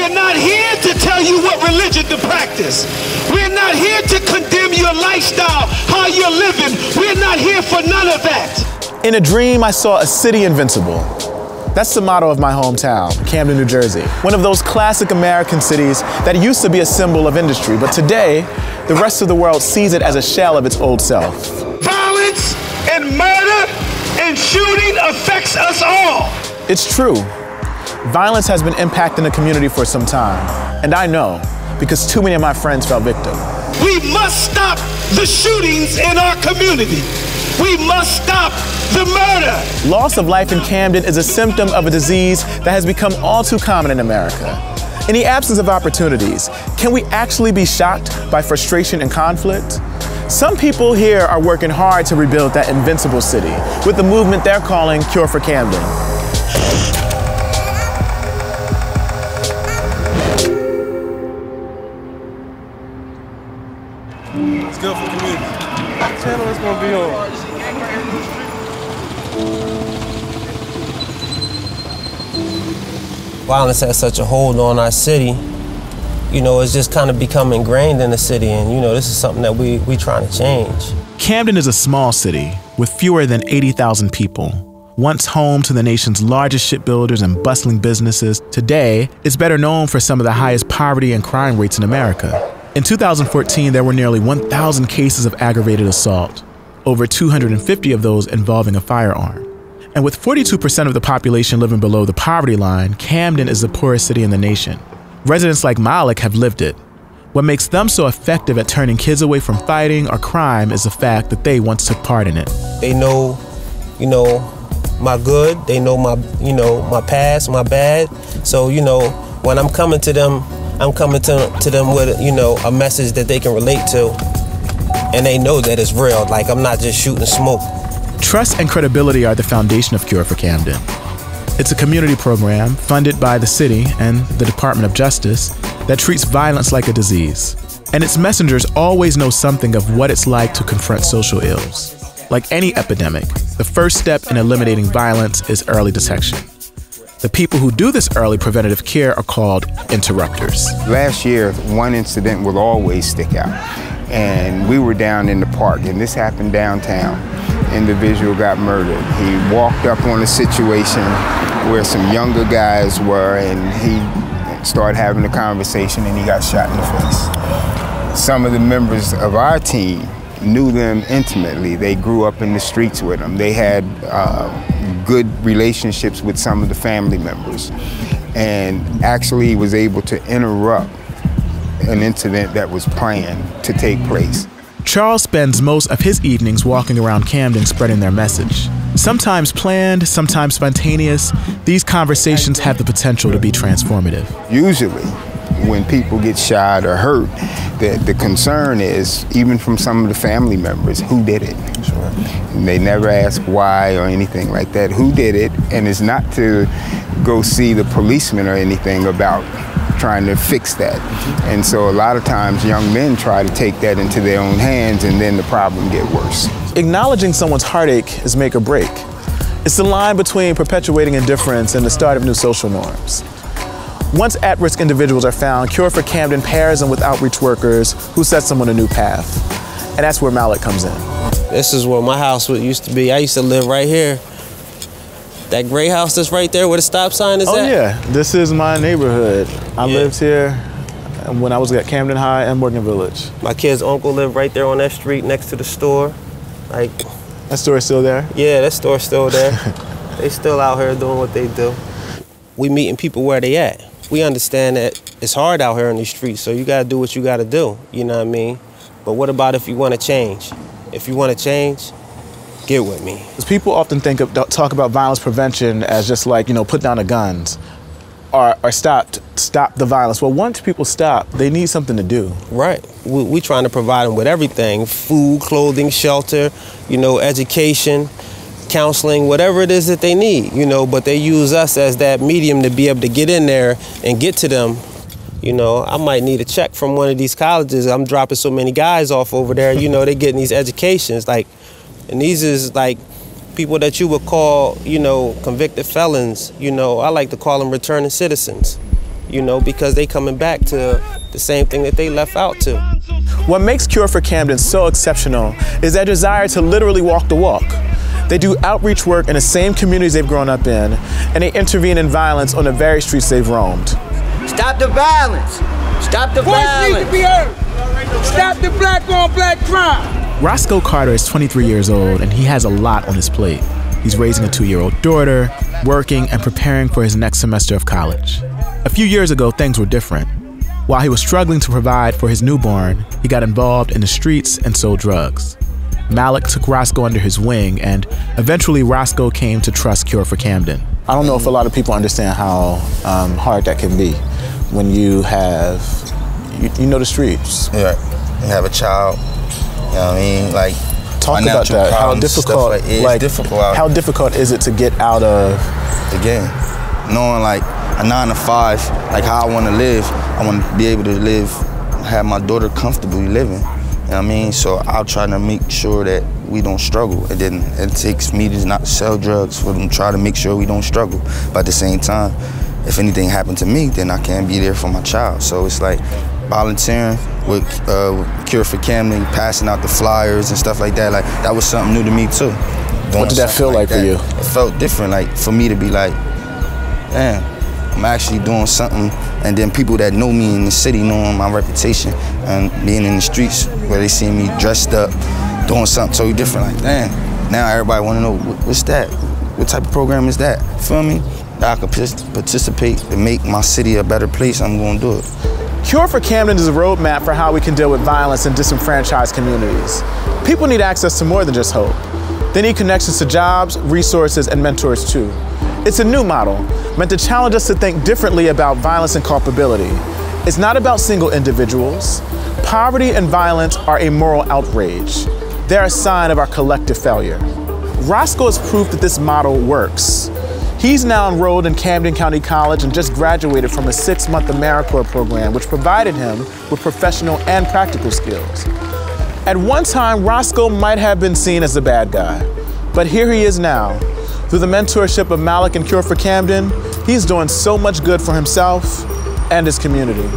We're not here to tell you what religion to practice. We're not here to condemn your lifestyle, how you're living. We're not here for none of that. In a dream, I saw a city invincible. That's the motto of my hometown, Camden, New Jersey. One of those classic American cities that used to be a symbol of industry, but today, the rest of the world sees it as a shell of its old self. Violence and murder and shooting affects us all. It's true. Violence has been impacting the community for some time, and I know because too many of my friends fell victim. We must stop the shootings in our community. We must stop the murder. Loss of life in Camden is a symptom of a disease that has become all too common in America. In the absence of opportunities, can we actually be shocked by frustration and conflict? Some people here are working hard to rebuild that invincible city with the movement they're calling Cure for Camden. It's good for the community. What channel is going to be on? Violence has such a hold on our city. You know, it's just kind of become ingrained in the city, and you know, this is something that we trying to change. Camden is a small city with fewer than 80,000 people. Once home to the nation's largest shipbuilders and bustling businesses, today it's better known for some of the highest poverty and crime rates in America. In 2014, there were nearly 1,000 cases of aggravated assault, over 250 of those involving a firearm. And with 42% of the population living below the poverty line, Camden is the poorest city in the nation. Residents like Malik have lived it. What makes them so effective at turning kids away from fighting or crime is the fact that they once took part in it. They know, you know, my good, they know my, you know, my past, my bad. So, you know, when I'm coming to them, I'm coming to them with, you know, a message that they can relate to, and they know that it's real. Like, I'm not just shooting smoke. Trust and credibility are the foundation of Cure for Camden. It's a community program funded by the city and the Department of Justice that treats violence like a disease. And its messengers always know something of what it's like to confront social ills. Like any epidemic, the first step in eliminating violence is early detection. The people who do this early preventative care are called interrupters. Last year, one incident will always stick out. And we were down in the park, and this happened downtown. Individual got murdered. He walked up on a situation where some younger guys were, and he started having a conversation, and he got shot in the face. Some of the members of our team knew them intimately. They grew up in the streets with them. They had good relationships with some of the family members, and actually was able to interrupt an incident that was planned to take place. Charles spends most of his evenings walking around Camden spreading their message. Sometimes planned, sometimes spontaneous, these conversations have the potential to be transformative. Usually, when people get shot or hurt, the concern is, even from some of the family members, who did it? Sure. And they never ask why or anything like that. Who did it? And it's not to go see the policeman or anything about trying to fix that. And so a lot of times young men try to take that into their own hands, and then the problem get worse. Acknowledging someone's heartache is make or break. It's the line between perpetuating indifference and the start of new social norms. Once at-risk individuals are found, Cure for Camden pairs them with outreach workers who sets them on a new path. And that's where Malik comes in. This is where my house used to be. I used to live right here. That gray house that's right there where the stop sign is at? Oh yeah, this is my neighborhood. I lived here when I was at Camden High and Morgan Village. My kid's uncle lived right there on that street next to the store. Like, that store is still there? Yeah, that store's still there. They still out here doing what they do. We meeting people where they at. We understand that it's hard out here in these streets, so you gotta do what you gotta do, you know what I mean? But what about if you wanna change? If you wanna change, get with me. Because people often talk about violence prevention as just like, you know, put down the guns or stop the violence. Well, once people stop, they need something to do. Right. We trying to provide them with everything: food, clothing, shelter, you know, education, counseling, whatever it is that they need, you know, but they use us as that medium to be able to get in there and get to them. You know, I might need a check from one of these colleges. I'm dropping so many guys off over there, you know, they getting these educations, like, and these is like people that you would call, you know, convicted felons. You know, I like to call them returning citizens. you know, because they coming back to the same thing that they left out to. What makes Cure for Camden so exceptional is their desire to literally walk the walk. They do outreach work in the same communities they've grown up in, and they intervene in violence on the very streets they've roamed. Stop the violence! Stop the violence! Voice needs to be heard! Stop the black on black crime! Roscoe Carter is 23 years old, and he has a lot on his plate. He's raising a 2-year-old daughter, working, and preparing for his next semester of college. A few years ago, things were different. While he was struggling to provide for his newborn, he got involved in the streets and sold drugs. Malik took Roscoe under his wing, and eventually Roscoe came to trust Cure for Camden. I don't know if a lot of people understand how hard that can be when you have, you know the streets. Yeah, you have a child, you know what I mean? Like, talk about that. How difficult, how difficult is it to get out of the game? Knowing like a 9 to 5, like how I want to live. I want to be able to live, have my daughter comfortably living. You know what I mean? So I'll try to make sure that we don't struggle. And then it takes me to not sell drugs for them, try to make sure we don't struggle. But at the same time, if anything happened to me, then I can't be there for my child. So it's like volunteering with Cure for Camden, passing out the flyers and stuff like that. Like, that was something new to me too. What did that feel like for you? It felt different, like for me to be like, damn, I'm actually doing something, and then people that know me in the city, knowing my reputation, and being in the streets where they see me dressed up, doing something totally different, like, damn, now everybody want to know, what's that? What type of program is that? Feel me? That I can participate and make my city a better place, I'm going to do it. Cure for Camden is a roadmap for how we can deal with violence in disenfranchised communities. People need access to more than just hope. They need connections to jobs, resources, and mentors too. It's a new model, meant to challenge us to think differently about violence and culpability. It's not about single individuals. Poverty and violence are a moral outrage. They're a sign of our collective failure. Roscoe is proof that this model works. He's now enrolled in Camden County College and just graduated from a 6-month AmeriCorps program, which provided him with professional and practical skills. At one time, Roscoe might have been seen as the bad guy, but here he is now. Through the mentorship of Malik and Cure for Camden, he's doing so much good for himself and his community.